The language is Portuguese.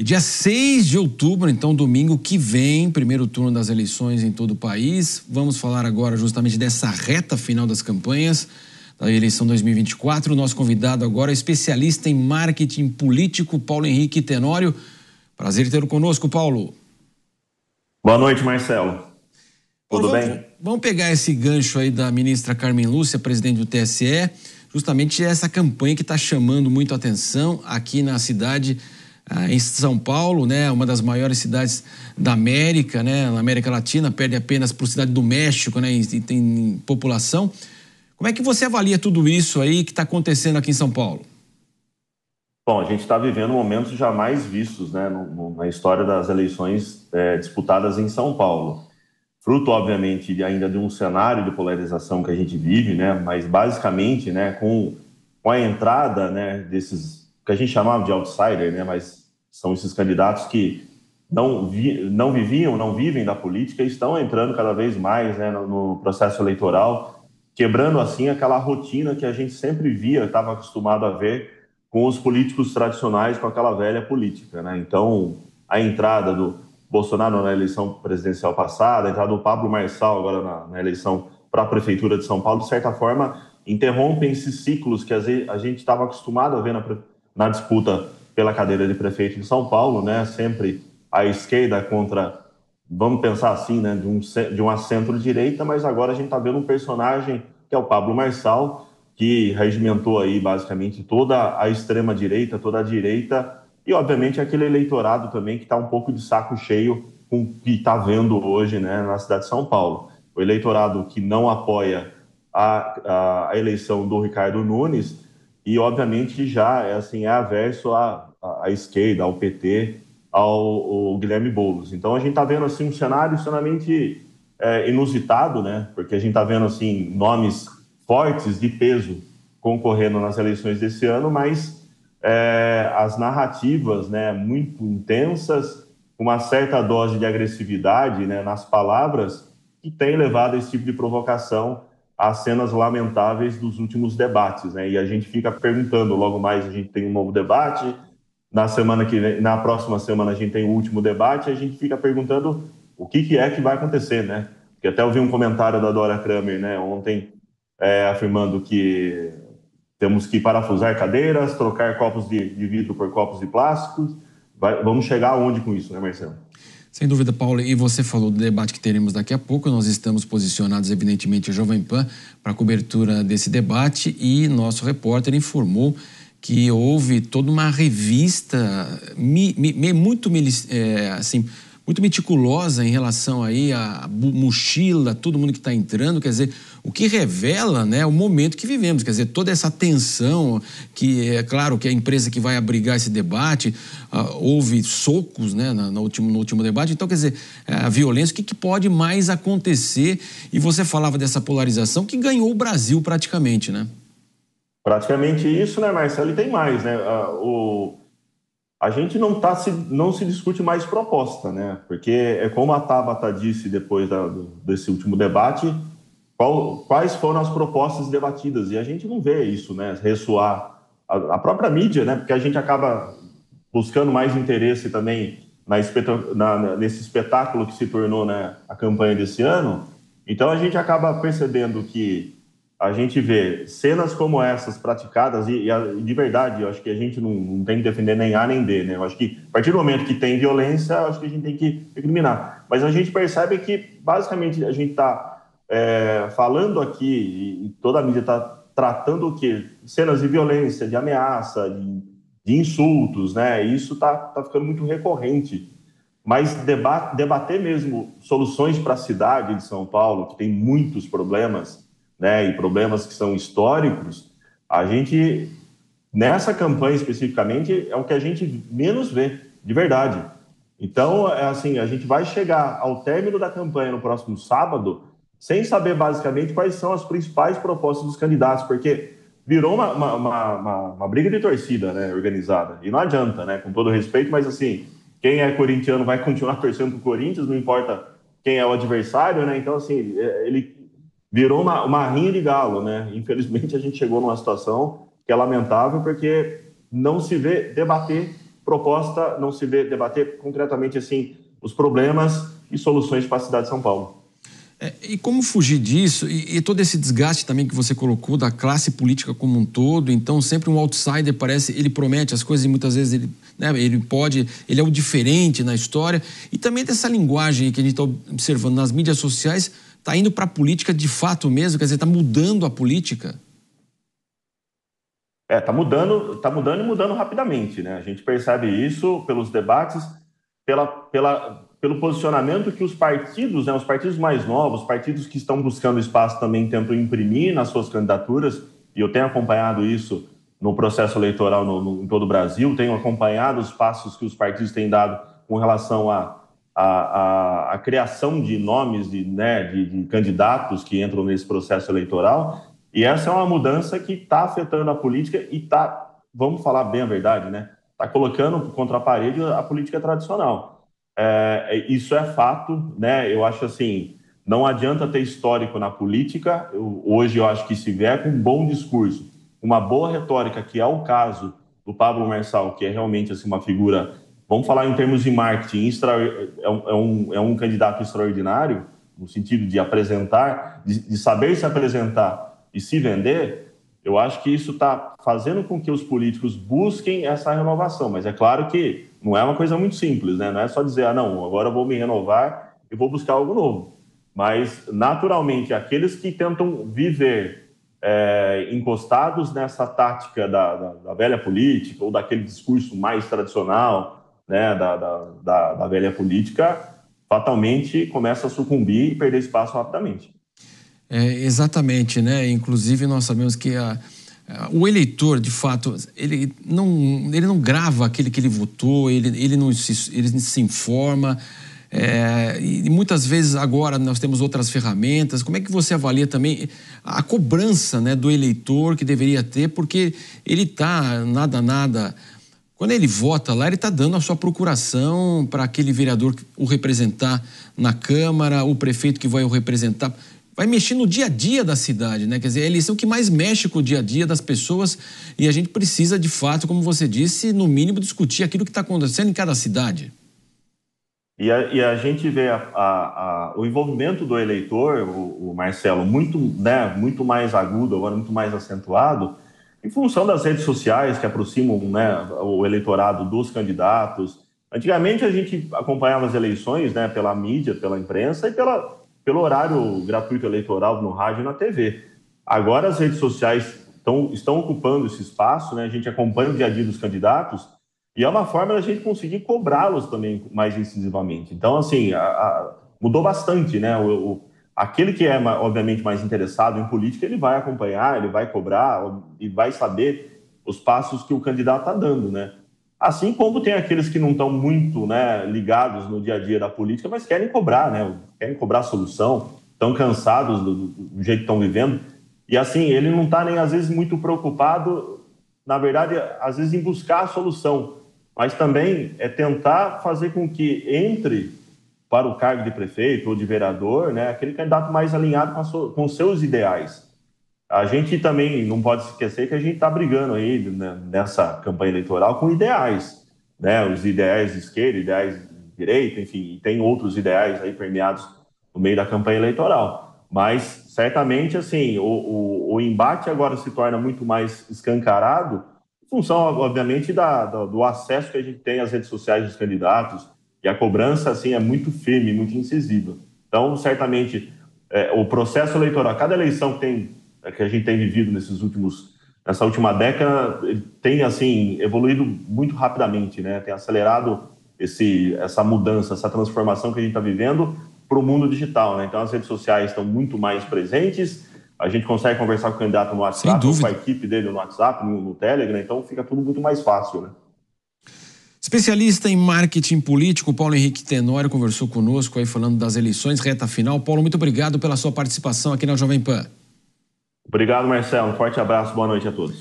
E dia 6 de outubro, então domingo que vem, primeiro turno das eleições em todo o país. Vamos falar agora justamente dessa reta final das campanhas da eleição 2024. O nosso convidado agora é especialista em marketing político, Paulo Henrique Tenório. Prazer em tê-lo conosco, Paulo. Boa noite, Marcelo. Tudo bem? Vamos pegar esse gancho aí da ministra Carmen Lúcia, presidente do TSE, justamente essa campanha que está chamando muito a atenção aqui na cidade, em São Paulo, né, uma das maiores cidades da América, né, na América Latina, perde apenas para a cidade do México, né, em população. Como é que você avalia tudo isso aí que está acontecendo aqui em São Paulo? Bom, a gente está vivendo momentos jamais vistos, né, na história das eleições disputadas em São Paulo. Fruto, obviamente, ainda de um cenário de polarização que a gente vive, né, mas basicamente, né, com a entrada, né, desses que a gente chamava de outsider, né, mas são esses candidatos que não viviam, não vivem da política e estão entrando cada vez mais, né, no processo eleitoral, quebrando assim aquela rotina que a gente sempre via, estava acostumado a ver com os políticos tradicionais, com aquela velha política, né? Então, a entrada do Bolsonaro na eleição presidencial passada, a entrada do Pablo Marçal agora na eleição para a Prefeitura de São Paulo, de certa forma, interrompem esses ciclos que a gente estava acostumado a ver na disputa pela cadeira de prefeito de São Paulo, né? Sempre a esquerda contra, vamos pensar assim, né? De uma centro-direita, mas agora a gente está vendo um personagem que é o Pablo Marçal, que regimentou aí basicamente toda a extrema-direita, toda a direita, e obviamente aquele eleitorado também que está um pouco de saco cheio com o que está vendo hoje, né, na cidade de São Paulo. O eleitorado que não apoia a eleição do Ricardo Nunes e obviamente já é averso à esquerda, ao PT, ao Guilherme Boulos. Então a gente está vendo assim um cenário extremamente inusitado, né, porque a gente está vendo assim nomes fortes de peso concorrendo nas eleições desse ano, mas as narrativas, né, muito intensas, uma certa dose de agressividade, né, nas palavras, que tem levado a esse tipo de provocação às cenas lamentáveis dos últimos debates, né? E a gente fica perguntando, logo mais a gente tem um novo debate, na próxima semana a gente tem o último debate, e a gente fica perguntando o que é que vai acontecer, né? Porque até eu vi um comentário da Dora Kramer, né, ontem, afirmando que temos que parafusar cadeiras, trocar copos de vidro por copos de plásticos. Vamos chegar aonde com isso, né, Marcelo? Sem dúvida, Paulo, e você falou do debate que teremos daqui a pouco. Nós estamos posicionados, evidentemente, a Jovem Pan para a cobertura desse debate, e nosso repórter informou que houve toda uma revista muito meticulosa em relação aí à mochila, todo mundo que está entrando, quer dizer, o que revela, né, o momento que vivemos, quer dizer, toda essa tensão, que é claro que a empresa que vai abrigar esse debate, houve socos, né, no último debate, então, quer dizer, a violência, o que pode mais acontecer? E você falava dessa polarização que ganhou o Brasil praticamente, né? Praticamente isso, né, Marcelo? E tem mais, né? A gente não se discute mais proposta, né? Porque é como a Tabata disse depois desse último debate, quais foram as propostas debatidas, e a gente não vê isso, né, ressoar. A própria mídia, né, porque a gente acaba buscando mais interesse também nesse espetáculo que se tornou, né, a campanha desse ano. Então a gente acaba percebendo que a gente vê cenas como essas praticadas e de verdade, eu acho que a gente não tem que defender nem A nem B, né? Eu acho que a partir do momento que tem violência, eu acho que a gente tem que recriminar. Mas a gente percebe que basicamente a gente está falando aqui, e toda a mídia está tratando o quê? Cenas de violência, de ameaça, de insultos, né? E isso está ficando muito recorrente. Mas debater mesmo soluções para a cidade de São Paulo, que tem muitos problemas, né? E problemas que são históricos, a gente, nessa campanha especificamente, é o que a gente menos vê, de verdade. Então, assim, a gente vai chegar ao término da campanha no próximo sábado sem saber basicamente quais são as principais propostas dos candidatos, porque virou uma briga de torcida, né, organizada. E não adianta, né, com todo respeito, mas assim, quem é corintiano vai continuar torcendo pro Corinthians, não importa quem é o adversário, né? Então, assim, ele virou uma rinha de galo, né? Infelizmente, a gente chegou numa situação que é lamentável, porque não se vê debater proposta, não se vê debater concretamente assim os problemas e soluções para a cidade de São Paulo. E como fugir disso? E todo esse desgaste também que você colocou da classe política como um todo. Então, sempre um outsider parece, ele promete as coisas e muitas vezes ele, né, ele é o diferente na história. E também dessa linguagem que a gente está observando nas mídias sociais, está indo para a política de fato mesmo, quer dizer, está mudando a política. Está mudando e mudando rapidamente, né? A gente percebe isso pelos debates, pelo posicionamento que os partidos, né, os partidos mais novos, os partidos que estão buscando espaço também tentam imprimir nas suas candidaturas, e eu tenho acompanhado isso no processo eleitoral em todo o Brasil, tenho acompanhado os passos que os partidos têm dado com relação à criação de nomes de candidatos que entram nesse processo eleitoral, e essa é uma mudança que está afetando a política e está, vamos falar bem a verdade, né? Está colocando contra a parede a política tradicional. Isso é fato, né? Eu acho assim, não adianta ter histórico na política. Hoje eu acho que se vier com um bom discurso, uma boa retórica, que é o caso do Pablo Marçal, que é realmente assim, uma figura, vamos falar em termos de marketing, é um candidato extraordinário, no sentido de apresentar, de saber se apresentar e se vender. Eu acho que isso está fazendo com que os políticos busquem essa renovação, mas é claro que não é uma coisa muito simples, né? Não é só dizer, não, agora eu vou me renovar e vou buscar algo novo. Mas, naturalmente, aqueles que tentam viver encostados nessa tática da velha política ou daquele discurso mais tradicional, né, da velha política, fatalmente começa a sucumbir e perder espaço rapidamente. Exatamente, né? Inclusive nós sabemos que o eleitor, de fato, ele não grava aquele que ele votou, ele se informa. E muitas vezes agora nós temos outras ferramentas. Como é que você avalia também a cobrança, né, do eleitor que deveria ter? Porque ele está nada. Quando ele vota lá, ele está dando a sua procuração para aquele vereador o representar na Câmara, o prefeito que vai o representar. Vai mexer no dia a dia da cidade, né? Quer dizer, a eleição que mais mexe com o dia a dia das pessoas, e a gente precisa, de fato, como você disse, no mínimo discutir aquilo que está acontecendo em cada cidade. E a gente vê o envolvimento do eleitor, o Marcelo, muito mais agudo, agora muito mais acentuado, em função das redes sociais que aproximam, né, o eleitorado dos candidatos. Antigamente a gente acompanhava as eleições, né, pela mídia, pela imprensa e pelo horário gratuito eleitoral no rádio e na TV. Agora as redes sociais estão ocupando esse espaço, né? A gente acompanha o dia a dia dos candidatos e é uma forma da gente conseguir cobrá-los também mais incisivamente. Então, assim, mudou bastante, né? Aquele que é, obviamente, mais interessado em política, ele vai acompanhar, ele vai cobrar e vai saber os passos que o candidato está dando, né? Assim como tem aqueles que não estão muito, né, ligados no dia a dia da política, mas querem cobrar, né? Querem cobrar solução, estão cansados do jeito que estão vivendo. E assim, ele não está nem às vezes muito preocupado, na verdade, às vezes em buscar a solução, mas também é tentar fazer com que entre para o cargo de prefeito ou de vereador, né, aquele candidato mais alinhado com os seus ideais. A gente também não pode se esquecer que a gente está brigando aí, né, nessa campanha eleitoral com ideais, né? Os ideais de esquerda, ideais de direita, enfim, e tem outros ideais aí permeados no meio da campanha eleitoral. Mas, certamente, assim, o embate agora se torna muito mais escancarado em função, obviamente, do acesso que a gente tem às redes sociais dos candidatos, e a cobrança, assim, é muito firme, muito incisiva. Então, certamente, o processo eleitoral, cada eleição que a gente tem vivido nessa última década, tem assim evoluído muito rapidamente, né? Tem acelerado essa mudança, essa transformação que a gente está vivendo para o mundo digital, né? Então as redes sociais estão muito mais presentes, a gente consegue conversar com o candidato no WhatsApp, ou com a equipe dele no WhatsApp, no Telegram, então fica tudo muito mais fácil, né? Especialista em marketing político, Paulo Henrique Tenório conversou conosco aí falando das eleições, reta final. Paulo, muito obrigado pela sua participação aqui na Jovem Pan. Obrigado, Marcelo. Um forte abraço, boa noite a todos.